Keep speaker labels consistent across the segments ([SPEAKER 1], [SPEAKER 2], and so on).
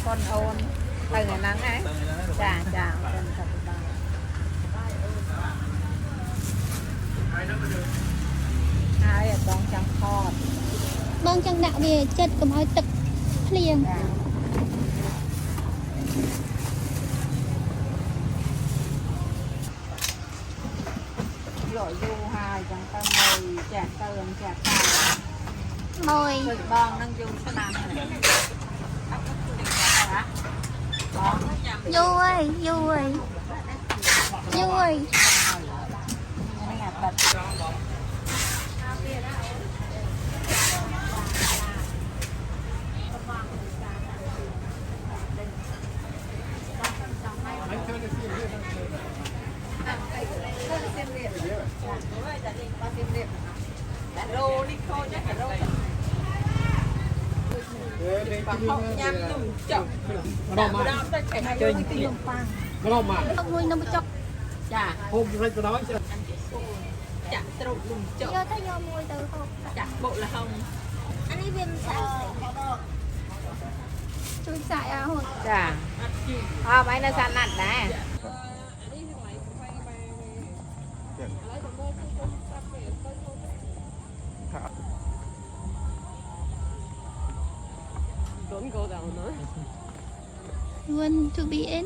[SPEAKER 1] con ôn từ ngày nắng ấy chà chà ai ở con chăm kho
[SPEAKER 2] bong chẳng đạo về chết cầm oi tực liền
[SPEAKER 1] rồi du hai chẳng ta mồi chả tơn chả khai
[SPEAKER 2] mồi
[SPEAKER 1] từ bong nâng du sẽ làm
[SPEAKER 2] du ơi du ơi du ơi không vui nó mới chọc
[SPEAKER 1] chà
[SPEAKER 3] hôm nay tôi nói chứ
[SPEAKER 1] chả trộn lùm chợ
[SPEAKER 2] do thấy do mùi từ không
[SPEAKER 1] chả bộ là không
[SPEAKER 2] anh ấy viêm sao chui xài à hồi
[SPEAKER 1] chà mấy nó san nặng nè
[SPEAKER 2] you want to be in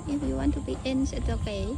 [SPEAKER 2] if you want to be in it's okay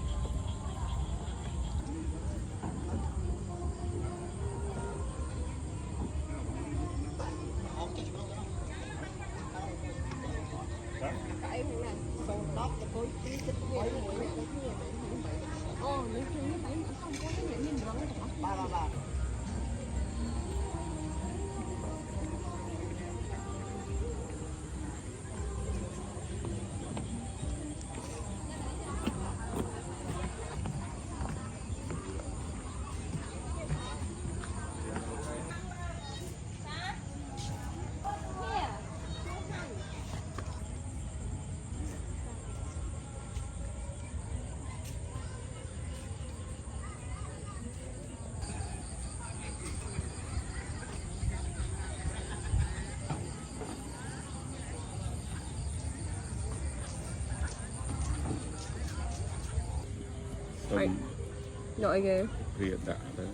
[SPEAKER 4] Nội ghê
[SPEAKER 3] Rìa đã đó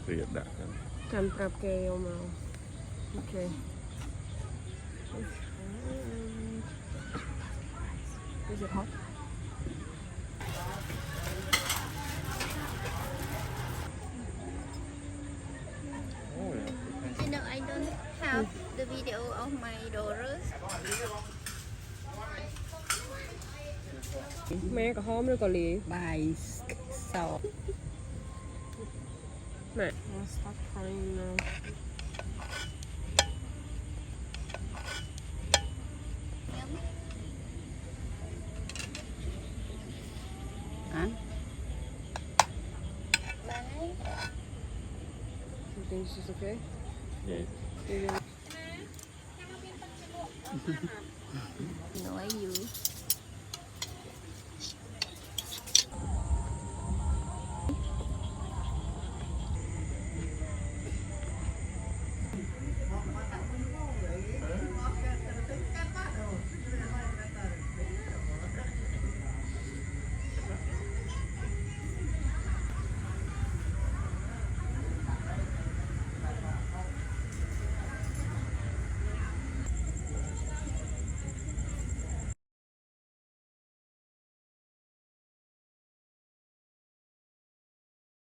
[SPEAKER 3] Rìa đã đó
[SPEAKER 4] Cầm cặp kê mà ok Is it hot?
[SPEAKER 2] you know I don't have the video of my daughters
[SPEAKER 4] Mẹ có hôm nữa có lì
[SPEAKER 1] bài sầu
[SPEAKER 4] Mẹ I'll stop crying now
[SPEAKER 1] hả
[SPEAKER 4] You think she's okay?
[SPEAKER 3] Vậy
[SPEAKER 4] You
[SPEAKER 2] nói you